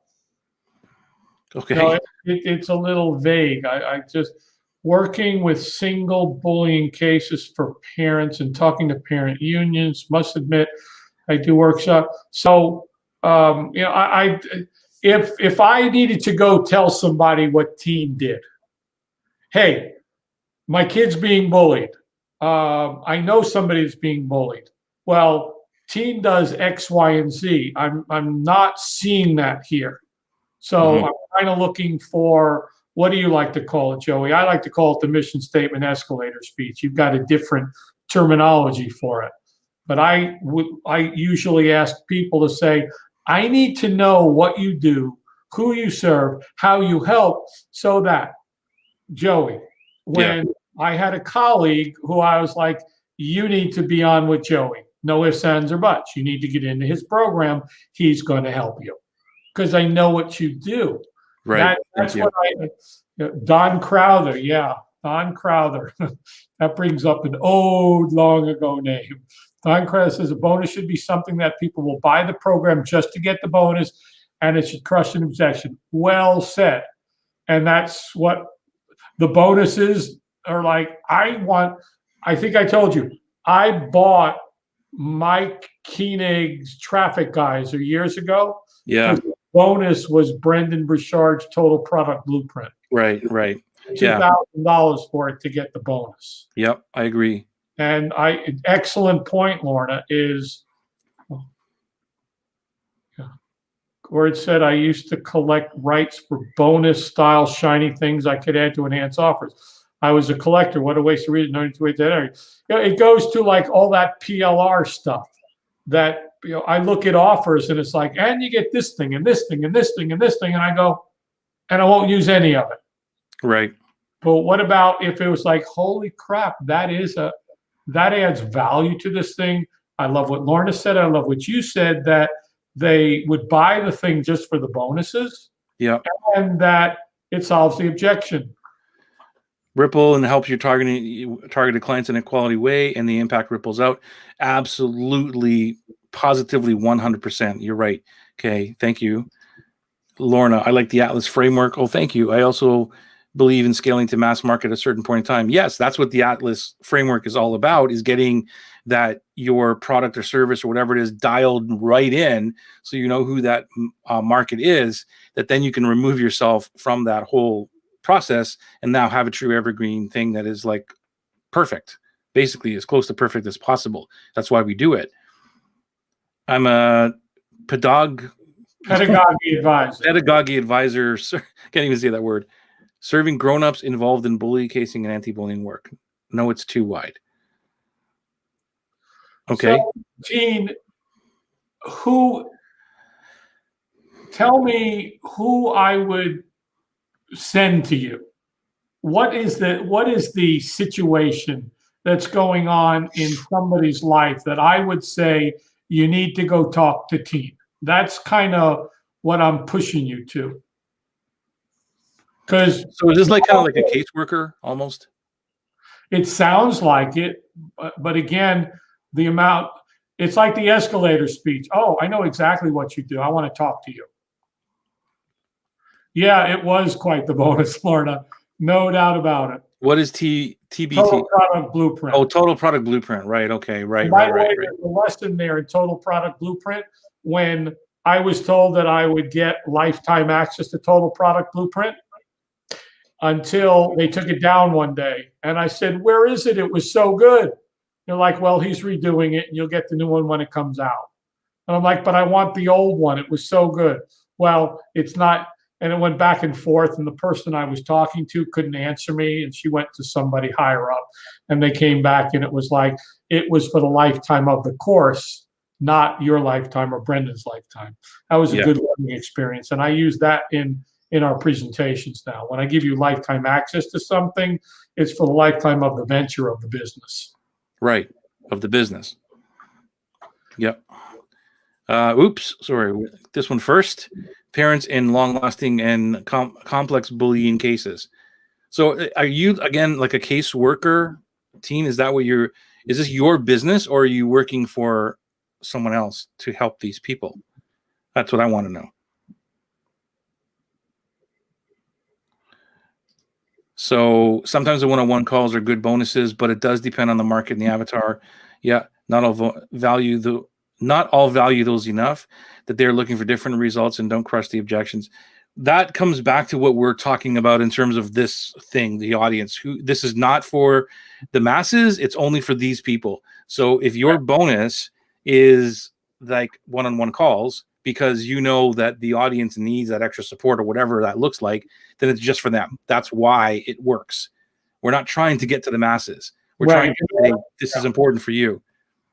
Okay. No, it's a little vague. I just working with single bullying cases for parents and talking to parent unions. Must admit, I do workshop. So, I if I needed to go tell somebody what teen did, hey, my kid's being bullied. I know somebody that's being bullied. Well, teen does X, Y, and Z. I'm not seeing that here. So I'm kind of looking for, what do you like to call it, Joey? I like to call it the mission statement escalator speech. You've got a different terminology for it. But I usually ask people to say, I need to know what you do, who you serve, how you help, so that, Joey, when I had a colleague who I was like, you need to be on with Joey. No ifs, ands, or buts. You need to get into his program. He's going to help you because I know what you do. Right. That's what Don Crowther. Yeah, Don Crowther. That brings up an old, long ago name. Don Crowther says a bonus should be something that people will buy the program just to get the bonus, and it should crush an objection. Well said. And that's what the bonuses are like. I think I told you, I bought Mike Koenig's Traffic Geyser years ago. Yeah. The bonus was Brendan Burchard's Total Product Blueprint. Right. $2,000 for it to get the bonus. Yep, I agree. And excellent point, Lorna, is where it said I used to collect rights for bonus style shiny things I could add to enhance offers. I was a collector. What a waste of reason. No need to wait that. It goes to like all that PLR stuff that, I look at offers and it's like, and you get this thing and this thing and this thing and this thing. And I go, and I won't use any of it. Right. But what about if it was like, holy crap, that adds value to this thing. I love what Lorna said. I love what you said, that they would buy the thing just for the bonuses. Yeah. And that it solves the objection. Ripple and helps you targeted clients in a quality way, and the impact ripples out. Absolutely, positively, 100%. You're right. Okay, thank you, Lorna. I like the Atlas framework. Oh, thank you. I also believe in scaling to mass market at a certain point in time. Yes, that's what the Atlas framework is all about, is getting that your product or service or whatever it is dialed right in, so you know who that market is, that then you can remove yourself from that whole process and now have a true evergreen thing that is like perfect, basically as close to perfect as possible. That's why we do it. I'm a pedagogy advisor. Can't even say that word. Serving grown-ups involved in bully casing and anti-bullying work. No, it's too wide. Okay. So, Gene, tell me who I would send to you. What is the situation that's going on in somebody's life that I would say you need to go talk to teen? That's kind of what I'm pushing you to. So is this like kind of like a caseworker almost? It sounds like it, but again, it's like the escalator speech. Oh, I know exactly what you do. I want to talk to you. Yeah, it was quite the bonus, Florida. No doubt about it. What is TBT? Total Product Blueprint. Oh, Total Product Blueprint. Right. Okay. Right. There's a lesson there in Total Product Blueprint. When I was told that I would get lifetime access to Total Product Blueprint, until they took it down one day. And I said, where is it? It was so good. They're like, well, he's redoing it and you'll get the new one when it comes out. And I'm like, but I want the old one. It was so good. Well, it's not. and it went back and forth, and the person I was talking to couldn't answer me, and she went to somebody higher up, and they came back, and it was like, it was for the lifetime of the course, not your lifetime or Brendan's lifetime. That was a good learning experience, and I use that in our presentations now. When I give you lifetime access to something, it's for the lifetime of the venture of the business. Right, of the business. Yep. Oops, sorry. This one first. Parents in long-lasting and complex bullying cases. So are you, again, like a caseworker team? Is that what is this your business, or are you working for someone else to help these people? That's what I want to know. So sometimes the one-on-one calls are good bonuses, but it does depend on the market and the avatar. Yeah, not all value those enough that they're looking for different results and don't crush the objections. That comes back to what we're talking about in terms of this thing, the audience. This is not for the masses, it's only for these people. So if your bonus is like one-on-one calls because you know that the audience needs that extra support or whatever that looks like, then it's just for them. That's why it works. We're not trying to get to the masses. We're trying to say this is important for you.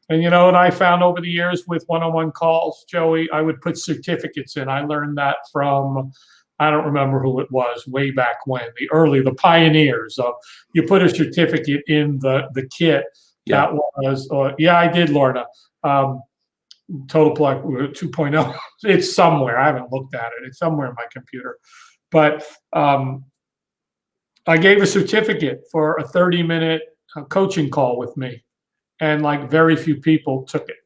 And you know what I found over the years with one-on-one calls, Joey? I would put certificates in. I learned that from, I don't remember who it was, way back when, the pioneers of, you put a certificate in the kit. Yeah. That was, I did, Lorna. Total Plug 2.0. It's somewhere. I haven't looked at it. It's somewhere in my computer. But I gave a certificate for a 30-minute coaching call with me. And like very few people took it.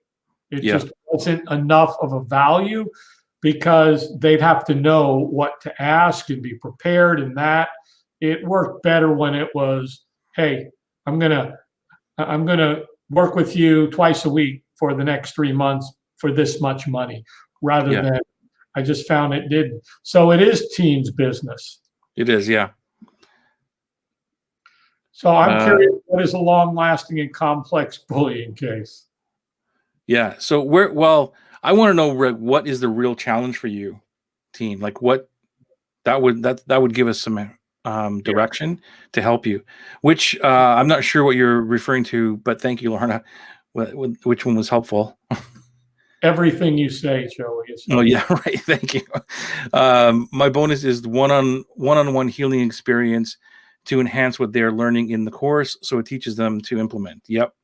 It just wasn't enough of a value because they'd have to know what to ask and be prepared. And that it worked better when it was, hey, I'm gonna work with you twice a week for the next 3 months for this much money, rather than I just found it didn't. So it is teens business. It is, yeah. So I'm curious, what is a long-lasting and complex bullying case? Yeah. So I want to know what is the real challenge for you, team? Like that would give us some direction to help you. Which I'm not sure what you're referring to, but thank you, Lorna. Which one was helpful? Everything you say, Joey. Oh yeah, right. Thank you. My bonus is one-on-one healing experience to enhance what they're learning in the course, so it teaches them to implement. Yep.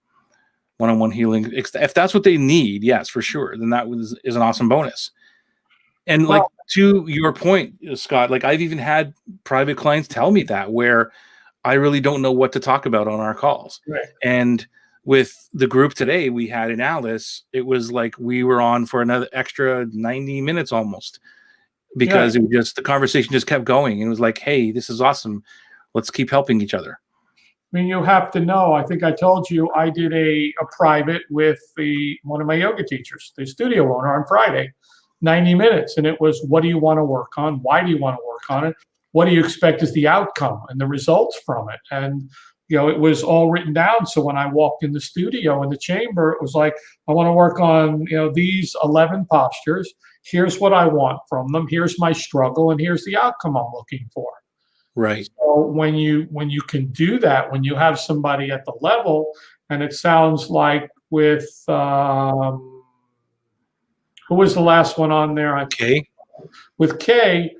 One-on-one healing. If that's what they need, yes, for sure, then that is an awesome bonus. And like to your point, Scott, like I've even had private clients tell me that, where I really don't know what to talk about on our calls. Right. And with the group today we had in Alice, it was like we were on for another extra 90 minutes almost, because it was just, the conversation just kept going. And it was like, hey, this is awesome. Let's keep helping each other. I mean, you have to know, I think I told you, I did a private with one of my yoga teachers, the studio owner, on Friday, 90 minutes. And it was, what do you want to work on? Why do you want to work on it? What do you expect is the outcome and the results from it? And, you know, it was all written down. So when I walked in the studio, in the chamber, it was like, I want to work on, these 11 postures. Here's what I want from them. Here's my struggle. And here's the outcome I'm looking for. Right. So when you can do that, when you have somebody at the level, and it sounds like with who was the last one on there? Kay. With Kay,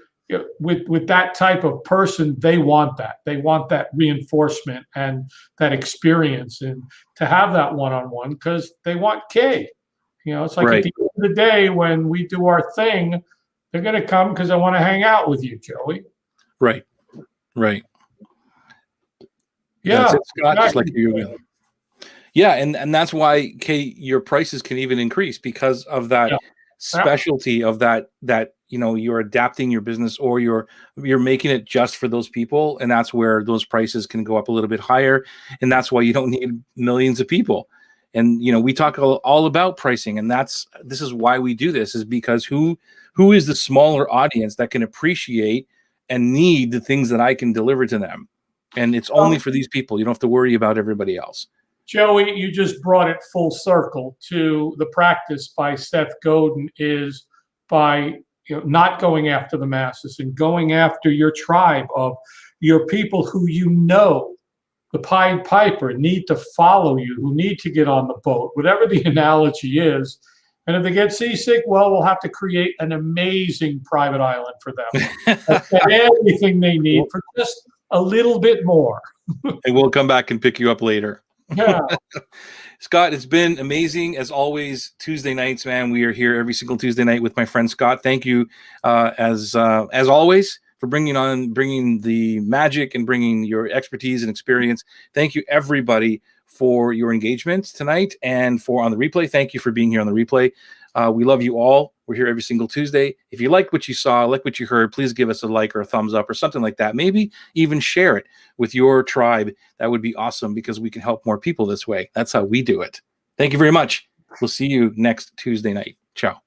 with that type of person, they want that. They want that reinforcement and that experience, and to have that one-on-one, because they want Kay. It's like at the end of the day, when we do our thing, they're going to come because they want to hang out with you, Joey. Right. Right. Yeah. That's it, Scott, just like you. Yeah, and that's why, Kay, your prices can even increase because of that specialty of that you're adapting your business, or you're making it just for those people, and that's where those prices can go up a little bit higher, and that's why you don't need millions of people. And we talk all about pricing, and this is why we do this, is because who is the smaller audience that can appreciate and need the things that I can deliver to them. And it's only for these people. You don't have to worry about everybody else. Joey, you just brought it full circle to the practice by Seth Godin, is by, not going after the masses and going after your tribe of your people who the Pied Piper need to follow you, who need to get on the boat, whatever the analogy is. And if they get seasick, well, we'll have to create an amazing private island for them. Everything they need for just a little bit more. And we'll come back and pick you up later. Yeah. Scott, it's been amazing as always. Tuesday nights, man. We are here every single Tuesday night with my friend Scott. Thank you, as always, for bringing the magic and bringing your expertise and experience. Thank you, everybody, for your engagement tonight and for on the replay. Thank you for being here on the replay. We love you all. We're here every single Tuesday. If you like what you saw, like what you heard, please give us a like or a thumbs up or something like that. Maybe even share it with your tribe. That would be awesome because we can help more people this way. That's how we do it. Thank you very much. We'll see you next Tuesday night. Ciao.